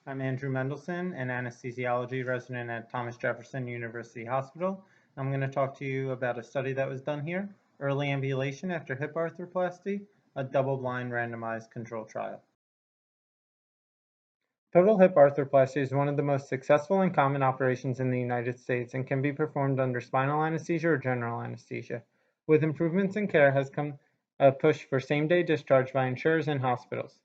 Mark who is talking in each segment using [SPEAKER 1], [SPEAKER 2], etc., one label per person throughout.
[SPEAKER 1] I'm Andrew Mendelson, an anesthesiology resident at Thomas Jefferson University Hospital. I'm going to talk to you about a study that was done here, early ambulation after hip arthroplasty, a double-blind randomized control trial. Total hip arthroplasty is one of the most successful and common operations in the United States and can be performed under spinal anesthesia or general anesthesia. With improvements in care has come a push for same-day discharge by insurers and hospitals.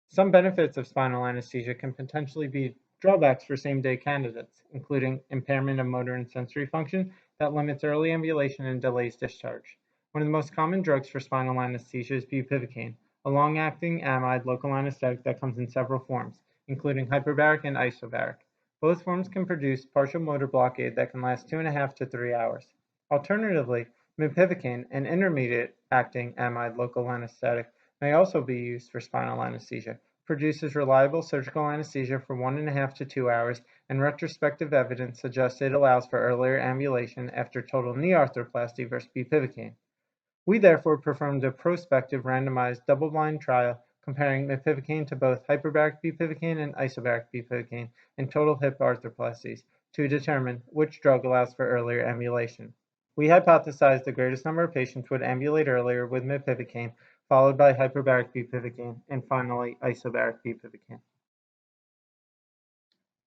[SPEAKER 1] Some benefits of spinal anesthesia can potentially be drawbacks for same-day candidates, including impairment of motor and sensory function that limits early ambulation and delays discharge. One of the most common drugs for spinal anesthesia is bupivacaine, a long-acting amide local anesthetic that comes in several forms, including hyperbaric and isobaric. Both forms can produce partial motor blockade that can last 2.5 to 3 hours. Alternatively, bupivacaine, an intermediate-acting amide local anesthetic, may also be used for spinal anesthesia, produces reliable surgical anesthesia for 1.5 to 2 hours, and retrospective evidence suggests it allows for earlier ambulation after total knee arthroplasty versus bupivacaine. We therefore performed a prospective randomized double-blind trial comparing bupivacaine to both hyperbaric bupivacaine and isobaric bupivacaine in total hip arthroplasties to determine which drug allows for earlier ambulation. We hypothesized the greatest number of patients would ambulate earlier with bupivacaine, followed by hyperbaric bupivacaine, and finally isobaric bupivacaine.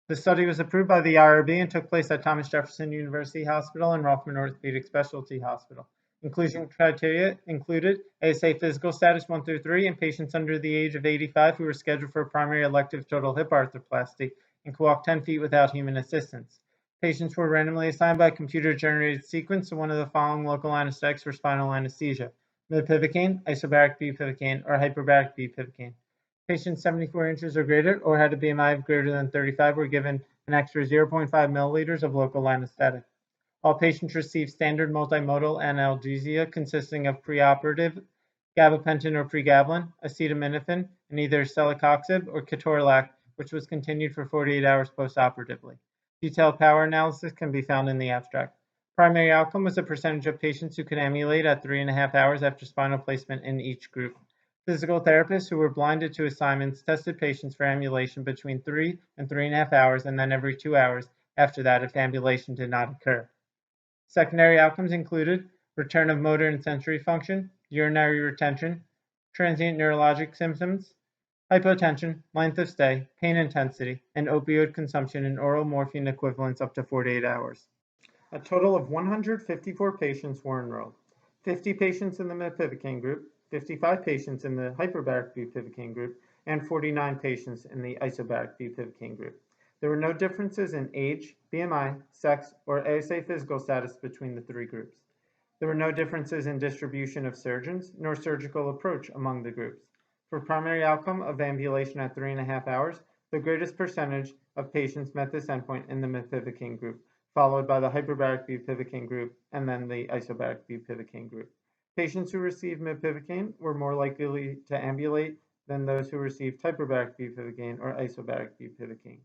[SPEAKER 1] The study was approved by the IRB and took place at Thomas Jefferson University Hospital and Rothman Orthopedic Specialty Hospital. Inclusion criteria included ASA physical status 1 through 3 and patients under the age of 85 who were scheduled for primary elective total hip arthroplasty and could walk 10 feet without human assistance. Patients were randomly assigned by computer-generated sequence to one of the following local anesthetics for spinal anesthesia: bupivacaine, isobaric bupivacaine, or hyperbaric bupivacaine. Patients 74 inches or greater or had a BMI of greater than 35 were given an extra 0.5 milliliters of local anesthetic. All patients received standard multimodal analgesia consisting of preoperative gabapentin or pregabalin, acetaminophen, and either celecoxib or ketorolac, which was continued for 48 hours postoperatively. Detailed power analysis can be found in the abstract. Primary outcome was the percentage of patients who could ambulate at 3.5 hours after spinal placement in each group. Physical therapists who were blinded to assignments tested patients for ambulation between 3 and 3.5 hours and then every 2 hours after that if ambulation did not occur. Secondary outcomes included return of motor and sensory function, urinary retention, transient neurologic symptoms, hypotension, length of stay, pain intensity, and opioid consumption in oral morphine equivalents up to 48 hours. A total of 154 patients were enrolled, 50 patients in the bupivacaine group, 55 patients in the hyperbaric bupivacaine group, and 49 patients in the isobaric bupivacaine group. There were no differences in age, BMI, sex, or ASA physical status between the three groups. There were no differences in distribution of surgeons nor surgical approach among the groups. For primary outcome of ambulation at 3.5 hours, the greatest percentage of patients met this endpoint in the bupivacaine group, followed by the hyperbaric bupivacaine group and then the isobaric bupivacaine group. Patients who received bupivacaine were more likely to ambulate than those who received hyperbaric bupivacaine or isobaric bupivacaine.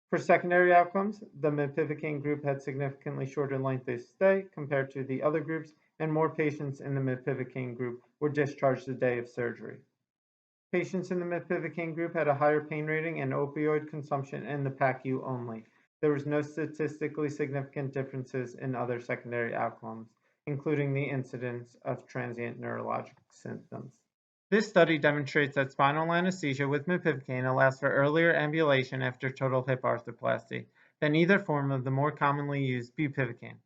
[SPEAKER 1] For secondary outcomes, the bupivacaine group had significantly shorter length of stay compared to the other groups, and more patients in the bupivacaine group were discharged the day of surgery. Patients in the bupivacaine group had a higher pain rating and opioid consumption in the PACU only. There was no statistically significant differences in other secondary outcomes, including the incidence of transient neurologic symptoms. This study demonstrates that spinal anesthesia with bupivacaine allows for earlier ambulation after total hip arthroplasty than either form of the more commonly used bupivacaine.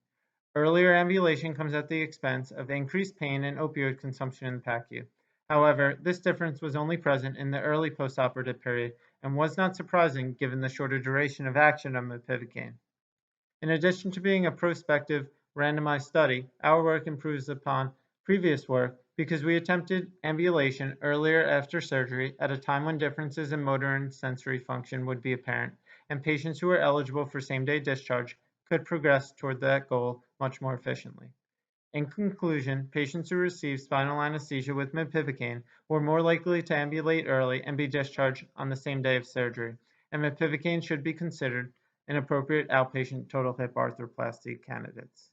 [SPEAKER 1] Earlier ambulation comes at the expense of increased pain and opioid consumption in the PACU. However, this difference was only present in the early postoperative period and was not surprising given the shorter duration of action of bupivacaine. In addition to being a prospective randomized study, our work improves upon previous work because we attempted ambulation earlier after surgery at a time when differences in motor and sensory function would be apparent, and patients who were eligible for same-day discharge could progress toward that goal much more efficiently. In conclusion, patients who received spinal anesthesia with bupivacaine were more likely to ambulate early and be discharged on the same day of surgery, and bupivacaine should be considered an appropriate outpatient total hip arthroplasty candidates.